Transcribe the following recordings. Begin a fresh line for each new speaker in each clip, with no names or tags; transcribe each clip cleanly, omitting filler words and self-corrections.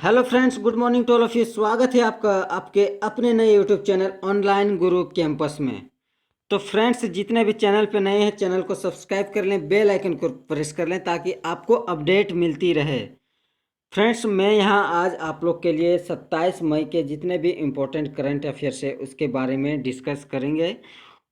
Hello friends, good morning to all of you. स्वागत है आपका आपके अपने नए YouTube channel online Guru campus में। तो फ्रेंड्स, जितने भी चैनल पे नए हैं चैनल को सब्सक्राइब कर लें, बेल आइकन को प्रेस कर लें ताकि आपको अपडेट मिलती रहे। फ्रेंड्स, मैं यहाँ आज आप लोग के लिए 27 मई के जितने भी इम्पोर्टेंट करंट अफेयर्स है उसके बारे में डिस्कस करेंगे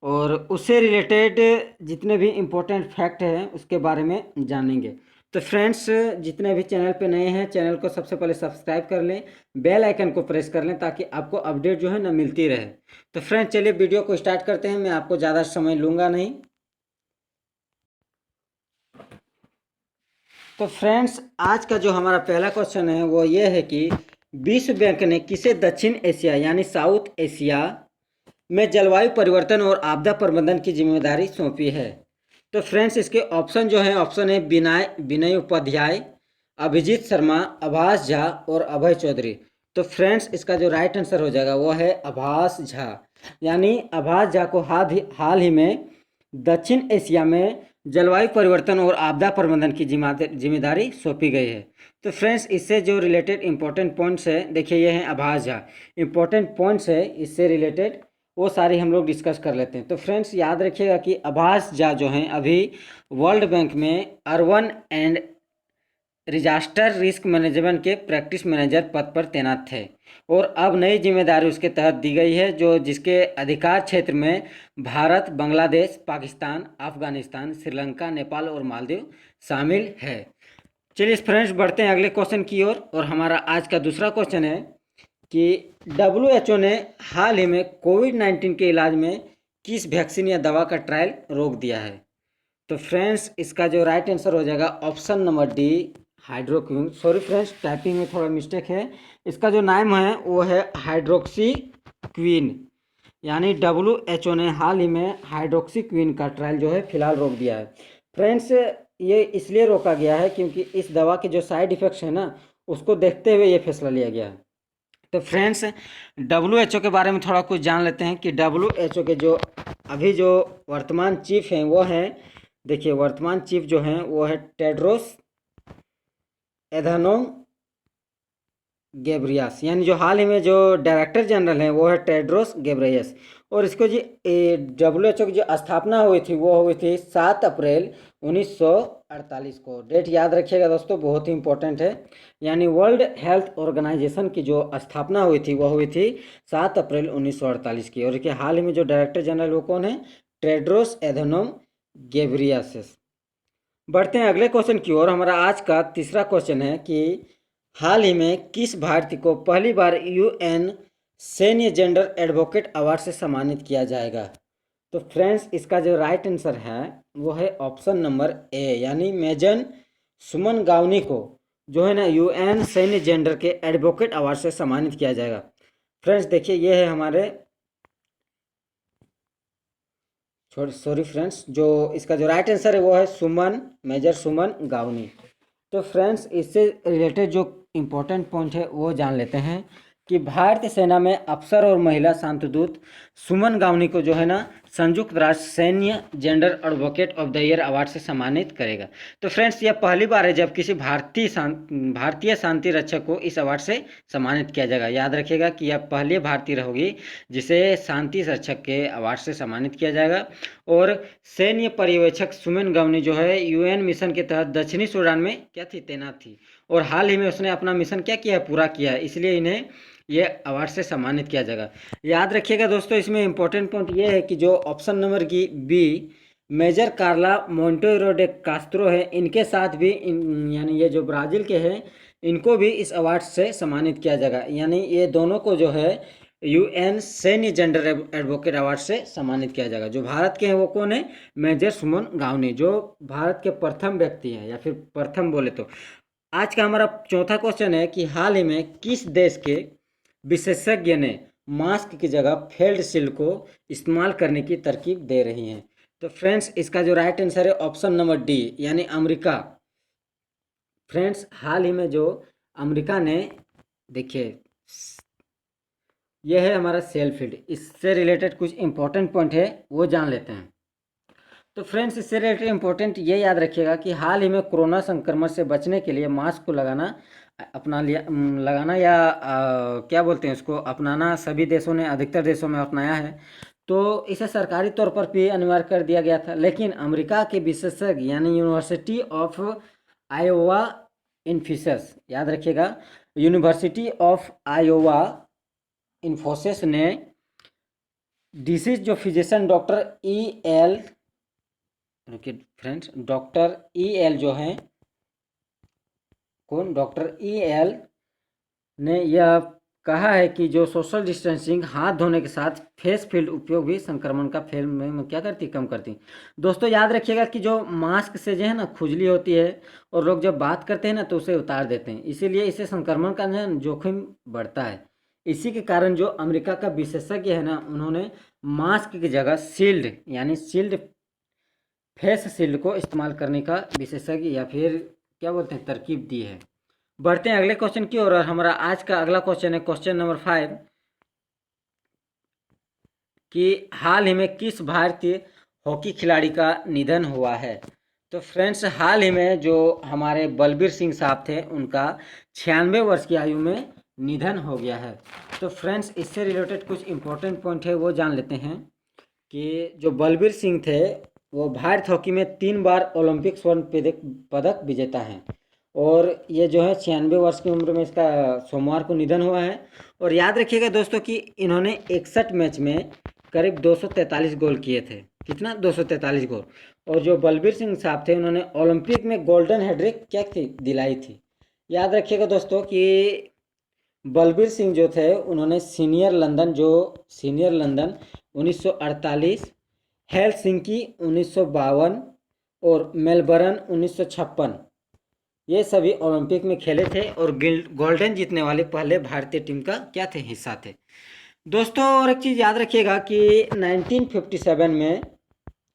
और उससे रिलेटेड जितने भी इम्पोर्टेंट फैक्ट हैं उसके बारे में जानेंगे। तो फ्रेंड्स, जितने भी चैनल पे नए हैं चैनल को सबसे पहले सब्सक्राइब कर लें, बेल आइकन को प्रेस कर लें ताकि आपको अपडेट जो है ना मिलती रहे। तो फ्रेंड्स, चलिए वीडियो को स्टार्ट करते हैं। मैं आपको ज़्यादा समय लूँगा नहीं। तो फ्रेंड्स, आज का जो हमारा पहला क्वेश्चन है वो ये है कि विश्व बैंक ने किसे दक्षिण एशिया यानी साउथ एशिया में जलवायु परिवर्तन और आपदा प्रबंधन की जिम्मेदारी सौंपी है। तो फ्रेंड्स, इसके ऑप्शन जो है, ऑप्शन है विनय उपाध्याय, अभिजीत शर्मा, आभास झा और अभय चौधरी। तो फ्रेंड्स, इसका जो राइट आंसर हो जाएगा वो है आभास झा। यानी आभास झा को हाल ही में दक्षिण एशिया में जलवायु परिवर्तन और आपदा प्रबंधन की जिम्मेदारी सौंपी गई है। तो फ्रेंड्स, इससे जो रिलेटेड इंपॉर्टेंट पॉइंट्स है, देखिए ये हैं आभास झा। इंपॉर्टेंट पॉइंट्स है इससे रिलेटेड, वो सारी हम लोग डिस्कस कर लेते हैं। तो फ्रेंड्स, याद रखिएगा कि आभास झा जो हैं अभी वर्ल्ड बैंक में urban and disaster risk management के प्रैक्टिस मैनेजर पद पर तैनात थे और अब नई जिम्मेदारी उसके तहत दी गई है, जो जिसके अधिकार क्षेत्र में भारत, बांग्लादेश, पाकिस्तान, अफगानिस्तान, श्रीलंका, नेपाल और मालदीव शामिल है। चलिए फ्रेंड्स, बढ़ते हैं अगले क्वेश्चन की ओर। और हमारा आज का दूसरा क्वेश्चन है कि WHO ने हाल ही में कोविड-19 के इलाज में किस वैक्सीन या दवा का ट्रायल रोक दिया है। तो फ्रेंड्स, इसका जो राइट आंसर हो जाएगा option number D, हाइड्रोक्विन। Sorry friends, typing में थोड़ा मिस्टेक है। इसका जो नाम है वो है हाइड्रोक्सी क्वीन। यानी WHO ने हाल ही में हाइड्रोक्सी क्वीन का ट्रायल जो है फिलहाल रोक दिया है। फ्रेंड्स, ये इसलिए रोका गया है क्योंकि इस दवा के जो साइड इफ़ेक्ट्स हैं ना, उसको देखते हुए ये फैसला लिया गया है। तो फ्रेंड्स, WHO के बारे में थोड़ा कुछ जान लेते हैं कि WHO के जो अभी जो वर्तमान चीफ हैं वो हैं, देखिए वर्तमान चीफ जो हैं वो है टेड्रोस एधानोम गेब्रियस। यानी जो हाल ही में जो डायरेक्टर जनरल हैं वो है टेड्रोस गेब्रियस। और इसको जी WHO की जो स्थापना हुई थी वो हुई थी 7 अप्रैल 1948 को। डेट याद रखिएगा दोस्तों, बहुत ही इंपॉर्टेंट है। यानी वर्ल्ड हेल्थ ऑर्गेनाइजेशन की जो स्थापना हुई थी वो हुई थी 7 अप्रैल 1948 की। और इसके हाल ही में जो डायरेक्टर जनरल वो कौन है? Tedros Adhanom गेब्रियस। बढ़ते हैं अगले क्वेश्चन की ओर। हमारा आज का तीसरा क्वेश्चन है कि हाल ही में किस भारतीय को पहली बार UN सैन्य जेंडर एडवोकेट अवार्ड से सम्मानित किया जाएगा। तो फ्रेंड्स, इसका जो राइट आंसर है वो है ऑप्शन नंबर ए, यानी मेजर सुमन गावनी को जो है ना UN सैन्य जेंडर के एडवोकेट अवार्ड से सम्मानित किया जाएगा। फ्रेंड्स, देखिए ये है हमारे, सॉरी फ्रेंड्स, जो इसका जो राइट आंसर है वो है मेजर सुमन गावनी। तो फ्रेंड्स, इससे रिलेटेड जो इम्पोर्टेंट पॉइंट है वो जान लेते हैं कि भारतीय सेना में अफसर और महिला शांतिदूत सुमन गावनी को जो है ना संयुक्त राष्ट्र सैन्य gender advocate of the year award से सम्मानित करेगा। तो फ्रेंड्स, यह पहली बार है जब किसी भारतीय शांति रक्षक को इस अवार्ड से सम्मानित किया जाएगा। याद रखिएगा कि यह पहली भारतीय रहोगी जिसे शांति रक्षक के अवार्ड से सम्मानित किया जाएगा। और सैन्य पर्यवेक्षक सुमन गावनी जो है UN मिशन के तहत दक्षिणी सूडान में क्या थी, तैनात थी। और हाल ही में उसने अपना मिशन क्या किया है, पूरा किया है, इसलिए इन्हें ये अवार्ड से सम्मानित किया जाएगा। याद रखिएगा दोस्तों, इसमें इंपॉर्टेंट पॉइंट ये है कि जो ऑप्शन नंबर की बी, मेजर कार्ला मोंटेरो डे कास्त्रो है, इनके साथ भी यानी ये जो ब्राज़ील के हैं इनको भी इस अवार्ड से सम्मानित किया जाएगा। यानी ये दोनों को जो है UN सैन्य जेंडर एडवोकेट अवार्ड से सम्मानित किया जाएगा। जो भारत के हैं वो कौन है? मेजर सुमन गावनी, जो भारत के प्रथम व्यक्ति हैं या फिर प्रथम बोले तो। आज का हमारा चौथा क्वेश्चन है कि हाल ही में किस देश के विशेषज्ञ ने मास्क की जगह फेल्ड शील्ड को इस्तेमाल करने की तरकीब दे रही हैं। तो फ्रेंड्स, इसका जो राइट आंसर है ऑप्शन नंबर डी, यानी अमेरिका। फ्रेंड्स, हाल ही में जो अमेरिका ने, देखिए यह है हमारा सेल फील्ड, इससे रिलेटेड कुछ इंपॉर्टेंट पॉइंट है वो जान लेते हैं। तो फ्रेंड्स इससे रिलेटेड इम्पोर्टेंट ये याद रखिएगा कि हाल ही में कोरोना संक्रमण से बचने के लिए मास्क को लगाना अपना लिया लगाना या क्या बोलते हैं उसको अपनाना सभी देशों ने अधिकतर देशों में अपनाया है। तो इसे सरकारी तौर पर भी अनिवार्य कर दिया गया था, लेकिन अमेरिका के विशेषज्ञ यानी यूनिवर्सिटी ऑफ आयोवा इन्फोसिस, याद रखिएगा, यूनिवर्सिटी ऑफ आयोवा इन्फोसिस ने डिसीज जो physician doctor E L friends doctor E L जो हैं, कौन, डॉक्टर ई एल ने यह कहा है कि जो सोशल डिस्टेंसिंग, हाथ धोने के साथ फेस फील्ड उपयोग भी संक्रमण का फैल में क्या करती, कम करती। दोस्तों याद रखिएगा कि जो मास्क से जो है ना खुजली होती है और लोग जब बात करते हैं ना तो उसे उतार देते हैं, इसीलिए इससे संक्रमण का जोखिम बढ़ता है। इसी के कारण जो अमेरिका का विशेषज्ञ है ना, उन्होंने मास्क की जगह शील्ड यानी शील्ड फेस शील्ड को इस्तेमाल करने का विशेषज्ञ या फिर क्या बोलते हैं तरकीब दी है। बढ़ते हैं अगले क्वेश्चन की ओर और हमारा आज का अगला क्वेश्चन है क्वेश्चन नंबर 5 कि हाल ही में किस भारतीय हॉकी खिलाड़ी का निधन हुआ है। तो फ्रेंड्स हाल ही में जो हमारे बलबीर सिंह साहब थे उनका 96 वर्ष की आयु में निधन हो गया है। तो फ्रेंड्स इससे रिलेटेड कुछ इंपॉर्टेंट पॉइंट है वो जान लेते हैं कि जो बलबीर सिंह थे वो भारत हॉकी में 3 बार ओलंपिक स्वर्ण पदक विजेता हैं और ये जो है 96 वर्ष की उम्र में इसका सोमवार को निधन हुआ है। और याद रखिएगा दोस्तों कि इन्होंने 61 मैच में करीब 243 गोल किए थे। कितना, 243 गोल। और जो बलबीर सिंह साहब थे उन्होंने ओलंपिक में गोल्डन हैट्रिक क्या थी, दिलाई थी। याद रखिएगा दोस्तों कि बलबीर सिंह जो थे उन्होंने सीनियर लंदन 1948, हेलसिंकी 1952 और मेलबर्न 1956 ये सभी ओलंपिक में खेले थे और गोल्डन जीतने वाले पहले भारतीय टीम का क्या थे, हिस्सा थे। दोस्तों और एक चीज़ याद रखिएगा कि 1957 में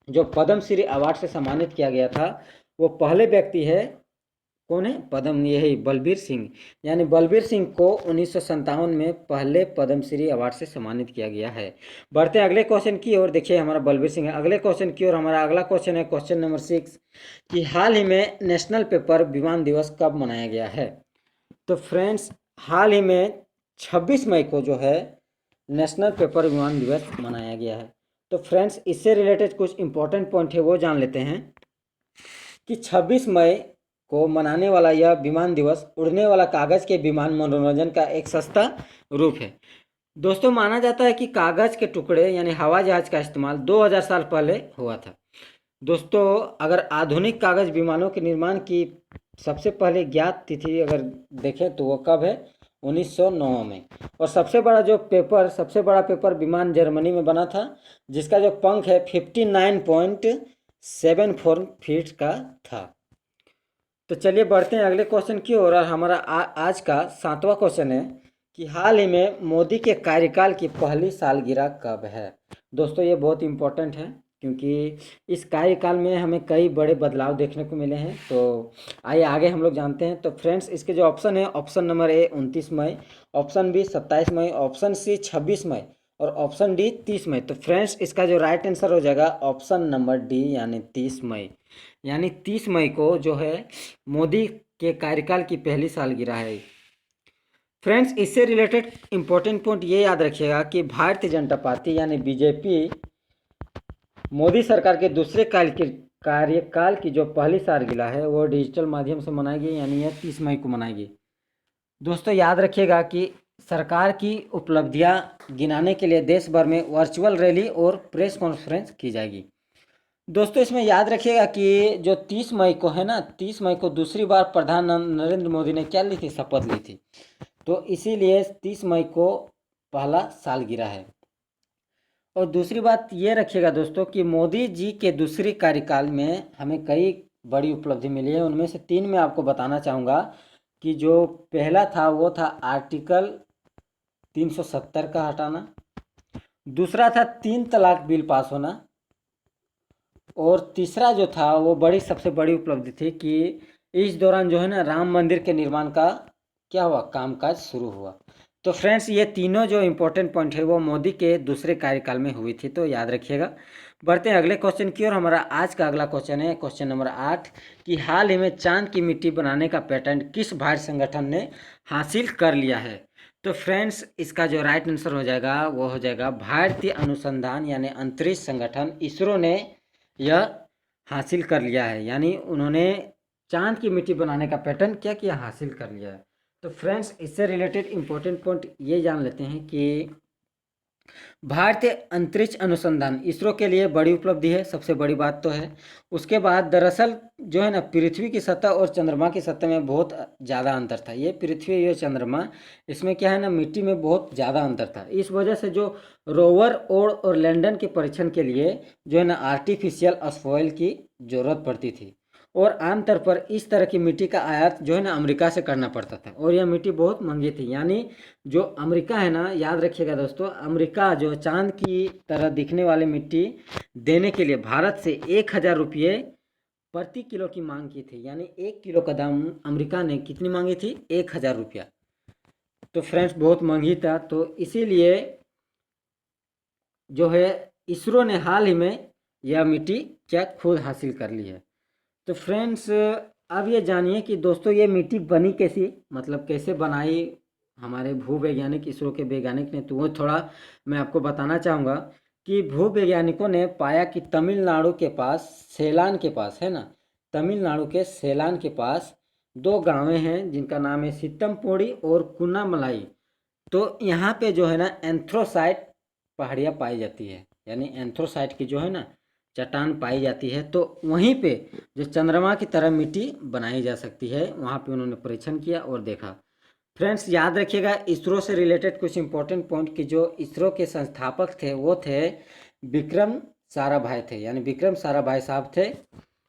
जो पद्मश्री अवार्ड से सम्मानित किया गया था वो पहले व्यक्ति है, कौन है, यही बलबीर सिंह, यानी बलबीर सिंह को 1957 में पहले पद्मश्री अवार्ड से सम्मानित किया गया है। बढ़ते हैं अगले क्वेश्चन की ओर। देखिए हमारा बलबीर सिंह है। अगले क्वेश्चन की ओर हमारा अगला क्वेश्चन है क्वेश्चन नंबर 6 कि हाल ही में नेशनल पेपर विमान दिवस कब मनाया गया है। तो फ्रेंड्स हाल ही में 26 मई को जो है नेशनल पेपर विमान दिवस मनाया गया है। तो फ्रेंड्स इससे रिलेटेड कुछ इंपॉर्टेंट पॉइंट है वो जान लेते हैं कि 26 मई को मनाने वाला यह विमान दिवस उड़ने वाला कागज के विमान मनोरंजन का एक सस्ता रूप है। दोस्तों माना जाता है कि कागज के टुकड़े यानी हवाई जहाज का इस्तेमाल 2000 साल पहले हुआ था। दोस्तों अगर आधुनिक कागज विमानों के निर्माण की सबसे पहले ज्ञात तिथि अगर देखें तो वो कब है, 1909 में। और सबसे बड़ा पेपर विमान जर्मनी में बना था जिसका जो पंख है 59.74 फीट का था। तो चलिए बढ़ते हैं अगले क्वेश्चन की ओर और हमारा आज का 7वां क्वेश्चन है कि हाल ही में मोदी के कार्यकाल की पहली सालगिरह कब है। दोस्तों ये बहुत इंपॉर्टेंट है क्योंकि इस कार्यकाल में हमें कई बड़े बदलाव देखने को मिले हैं। तो आइए आगे हम लोग जानते हैं। तो फ्रेंड्स इसके जो ऑप्शन है, ऑप्शन नंबर ए 29 मई, ऑप्शन बी 27 मई, ऑप्शन सी 26 मई और ऑप्शन डी 30 मई। तो फ्रेंड्स इसका जो राइट आंसर हो जाएगा ऑप्शन नंबर डी यानी 30 मई। यानी 30 मई को जो है मोदी के कार्यकाल की पहली सालगिरह है। फ्रेंड्स इससे रिलेटेड इंपॉर्टेंट पॉइंट ये याद रखिएगा कि भारतीय जनता पार्टी यानी बीजेपी मोदी सरकार के दूसरे कार्यकाल की जो पहली सालगिरह है वो डिजिटल माध्यम से मनाएगी, यानी यह 30 मई को मनाएगी। दोस्तों याद रखिएगा कि सरकार की उपलब्धियां गिनाने के लिए देश भर में वर्चुअल रैली और प्रेस कॉन्फ्रेंस की जाएगी। दोस्तों इसमें याद रखिएगा कि जो 30 मई को है ना, 30 मई को दूसरी बार प्रधानमंत्री नरेंद्र मोदी ने क्या ली थी, शपथ ली थी। तो इसीलिए 30 मई को पहला सालगिरह है। और दूसरी बात ये रखिएगा दोस्तों कि मोदी जी के दूसरे कार्यकाल में हमें कई बड़ी उपलब्धि मिली है। उनमें से 3 मैं आपको बताना चाहूँगा कि जो पहला था वो था आर्टिकल 370 का हटाना, दूसरा था 3 तलाक बिल पास होना और तीसरा जो था वो सबसे बड़ी उपलब्धि थी कि इस दौरान जो है ना राम मंदिर के निर्माण का क्या हुआ, कामकाज शुरू हुआ। तो फ्रेंड्स ये तीनों जो इम्पोर्टेंट पॉइंट है वो मोदी के दूसरे कार्यकाल में हुई थी, तो याद रखिएगा। बढ़ते हैं अगले क्वेश्चन की ओर। हमारा आज का अगला क्वेश्चन है क्वेश्चन नंबर 8 कि हाल ही में चांद की मिट्टी बनाने का पेटेंट किस भारतीय संगठन ने हासिल कर लिया है। तो फ्रेंड्स इसका जो राइट आंसर हो जाएगा वो हो जाएगा भारतीय अनुसंधान यानी अंतरिक्ष संगठन इसरो ने यह हासिल कर लिया है। यानी उन्होंने चांद की मिट्टी बनाने का पेटेंट क्या किया, हासिल कर लिया है। तो फ्रेंड्स इससे रिलेटेड इंपॉर्टेंट पॉइंट ये जान लेते हैं कि भारतीय अंतरिक्ष अनुसंधान इसरो के लिए बड़ी उपलब्धि है, सबसे बड़ी बात तो है। उसके बाद दरअसल जो है ना पृथ्वी की सतह और चंद्रमा की सतह में बहुत ज़्यादा अंतर था। ये पृथ्वी ये चंद्रमा इसमें क्या है ना मिट्टी में बहुत ज़्यादा अंतर था। इस वजह से जो रोवर और लैंडर के परीक्षण के लिए जो है ना आर्टिफिशियल अस्फॉइल की ज़रूरत पड़ती थी और आमतौर पर इस तरह की मिट्टी का आयात जो है ना अमेरिका से करना पड़ता था और यह मिट्टी बहुत महंगी थी। यानी जो अमेरिका है ना, याद रखिएगा दोस्तों, अमेरिका जो चांद की तरह दिखने वाली मिट्टी देने के लिए भारत से 1,000 रुपये प्रति किलो की मांग की थी। यानी 1 किलो का दाम अमेरिका ने कितनी मांगी थी, 1,000 रुपया। तो फ्रेंड्स बहुत महंगी था, तो इसीलिए जो है इसरो ने हाल ही में यह मिट्टी क्या खुद हासिल कर ली है। तो फ्रेंड्स अब ये जानिए कि दोस्तों ये मिट्टी बनी कैसी, मतलब कैसे बनाई हमारे भूवैज्ञानिक इसरो के वैज्ञानिक ने, तो वो थोड़ा मैं आपको बताना चाहूँगा कि भूवैज्ञानिकों ने पाया कि तमिलनाडु के पास सेलान के पास है ना, तमिलनाडु के सेलान के पास 2 गांवें हैं जिनका नाम है सितमपोड़ी और कुन्नामलाई। तो यहाँ पे जो है ना एंथ्रोसाइट पहाड़ियाँ पाई जाती है, यानी एंथ्रोसाइट की जो है ना चट्टान पाई जाती है। तो वहीं पे जो चंद्रमा की तरह मिट्टी बनाई जा सकती है, वहाँ पे उन्होंने परीक्षण किया और देखा। फ्रेंड्स याद रखिएगा इसरो से रिलेटेड कुछ इंपॉर्टेंट पॉइंट कि जो इसरो के संस्थापक थे वो थे विक्रम साराभाई थे, यानी विक्रम साराभाई साहब थे।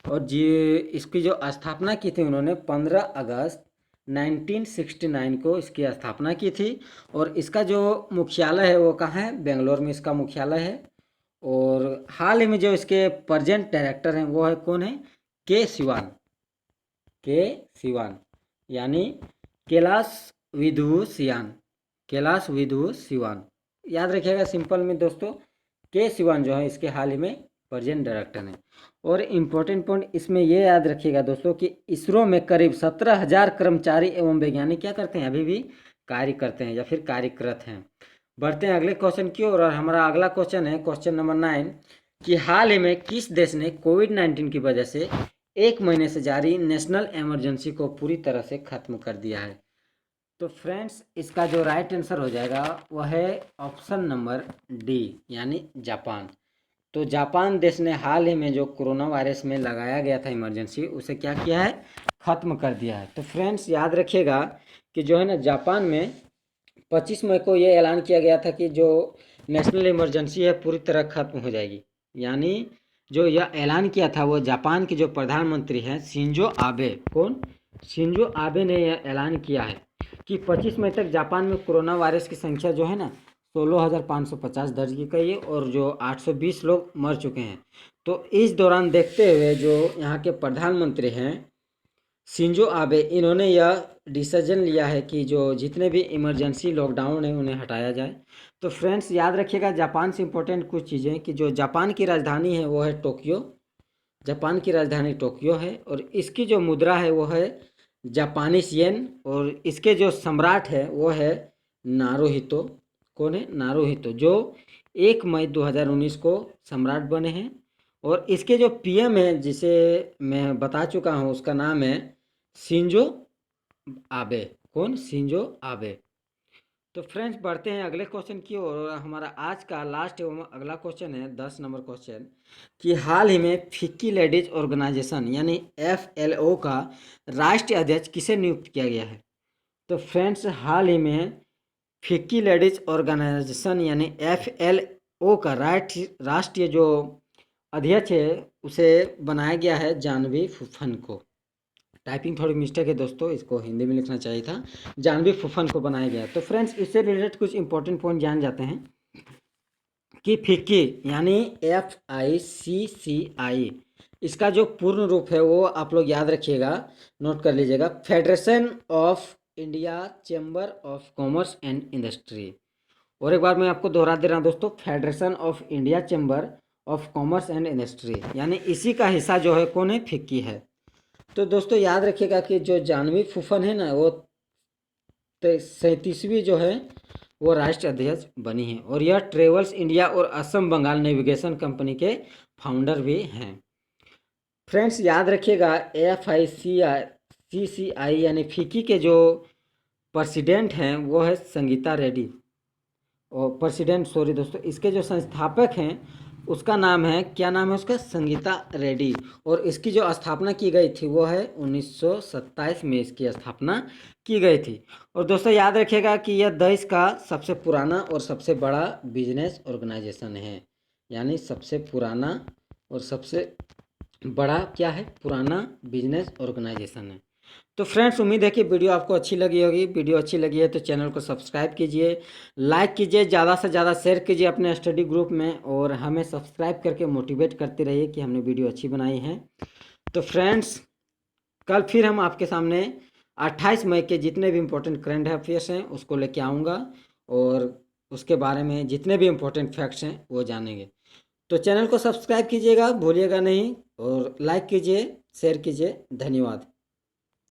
और जी इसकी जो स्थापना की थी उन्होंने 15 अगस्त 1969 को इसकी स्थापना की थी। और इसका जो मुख्यालय है वो कहाँ है, बेंगलोर में इसका मुख्यालय है। और हाल ही में जो इसके प्रेजेंट डायरेक्टर हैं वो है कौन है, के सिवान, के सिवान यानी कैलाश विधुसियान, कैलाश विधुसिवान। याद रखिएगा सिंपल में दोस्तों, के सिवान जो है इसके हाल ही में प्रेजेंट डायरेक्टर हैं। और इम्पोर्टेंट पॉइंट इसमें ये याद रखिएगा दोस्तों कि इसरो में करीब 17,000 कर्मचारी एवं वैज्ञानिक क्या करते हैं, अभी भी कार्य करते हैं या फिर कार्यरत हैं। बढ़ते हैं अगले क्वेश्चन की ओर। और हमारा अगला क्वेश्चन है क्वेश्चन नंबर 9 कि हाल ही में किस देश ने कोविड-19 की वजह से 1 महीने से जारी नेशनल इमरजेंसी को पूरी तरह से खत्म कर दिया है। तो फ्रेंड्स इसका जो राइट आंसर हो जाएगा वह है ऑप्शन नंबर डी यानी जापान। तो जापान देश ने हाल ही में जो कोरोना वायरस में लगाया गया था इमरजेंसी, उसे क्या किया है, ख़त्म कर दिया है। तो फ्रेंड्स याद रखिएगा कि जो है ना जापान में 25 मई को ये ऐलान किया गया था कि जो नेशनल इमरजेंसी है पूरी तरह खत्म हो जाएगी। यानी जो यह ऐलान किया था वो जापान के जो प्रधानमंत्री हैं शिंजो आबे, कौन, शिंजो आबे ने यह ऐलान किया है कि 25 मई तक जापान में कोरोना वायरस की संख्या जो है ना 16,550 दर्ज की गई है और जो 820 लोग मर चुके हैं। तो इस दौरान देखते हुए जो यहाँ के प्रधानमंत्री हैं शिंजो आबे, इन्होंने यह डिसीजन लिया है कि जो जितने भी इमरजेंसी लॉकडाउन है उन्हें हटाया जाए। तो फ्रेंड्स याद रखिएगा जापान से इम्पोर्टेंट कुछ चीज़ें कि जो जापान की राजधानी है वो है टोक्यो, जापान की राजधानी टोक्यो है। और इसकी जो मुद्रा है वो है जापानीज येन। और इसके जो सम्राट है वो है नारुहितो, कौन है, नारुहितो, जो 1 मई 2019 को सम्राट बने हैं। और इसके जो पीएम है जिसे मैं बता चुका हूँ उसका नाम है शिंजो आबे, कौन, शिंजो आबे। तो फ्रेंड्स बढ़ते हैं अगले क्वेश्चन की ओर। और हमारा आज का लास्ट एवं अगला क्वेश्चन है 10 नंबर क्वेश्चन कि हाल ही में फिक्की लेडीज ऑर्गेनाइजेशन यानी FLO का राष्ट्रीय अध्यक्ष किसे नियुक्त किया गया है। तो फ्रेंड्स हाल ही में फिक्की लेडीज ऑर्गेनाइजेशन यानी FLO का राष्ट्रीय जो अध्यक्ष है उसे बनाया गया है जानवी फूफन को। टाइपिंग थोड़ी मिस्टेक है दोस्तों, इसको हिंदी में लिखना चाहिए था, जानवी फूफन को बनाया गया। तो फ्रेंड्स इससे रिलेटेड कुछ इंपॉर्टेंट पॉइंट जान जाते हैं कि फिक्की यानी FICCI, इसका जो पूर्ण रूप है वो आप लोग याद रखिएगा, नोट कर लीजिएगा, federation of India chamber of commerce and industry. और एक बार मैं आपको दोहरा दे रहा हूँ दोस्तों, federation of India chamber of commerce and industry, यानी इसी का हिस्सा जो है कौन है, फिक्की है। तो दोस्तों याद रखिएगा कि जो जानवी फूफन है ना, वो 37वीं जो है वो राष्ट्रीय अध्यक्ष बनी है, और यह ट्रेवल्स इंडिया और असम बंगाल नेविगेशन कंपनी के फाउंडर भी हैं। फ्रेंड्स याद रखिएगा FICCI यानी फिक्की के जो प्रेसिडेंट हैं वो है संगीता रेड्डी, और प्रेसिडेंट सॉरी दोस्तों, इसके जो संस्थापक हैं उसका नाम है, क्या नाम है उसका, संगीता रेड्डी, और इसकी जो स्थापना की गई थी वो है 1927 में इसकी स्थापना की गई थी। और दोस्तों याद रखिएगा कि यह देश का सबसे पुराना और सबसे बड़ा बिजनेस ऑर्गेनाइजेशन है, यानी सबसे पुराना और सबसे बड़ा क्या है, पुराना बिजनेस ऑर्गेनाइजेशन है। तो फ्रेंड्स उम्मीद है कि वीडियो आपको अच्छी लगी होगी। वीडियो अच्छी लगी है तो चैनल को सब्सक्राइब कीजिए, लाइक कीजिए, ज़्यादा से ज़्यादा शेयर कीजिए अपने स्टडी ग्रुप में, और हमें सब्सक्राइब करके मोटिवेट करते रहिए कि हमने वीडियो अच्छी बनाई है। तो फ्रेंड्स कल फिर हम आपके सामने 28 मई के जितने भी इम्पोर्टेंट करंट अफेयर्स हैं उसको लेके आऊँगा, और उसके बारे में जितने भी इम्पोर्टेंट फैक्ट्स हैं वो जानेंगे। तो चैनल को सब्सक्राइब कीजिएगा, भूलिएगा नहीं, और लाइक कीजिए, शेयर कीजिए। धन्यवाद।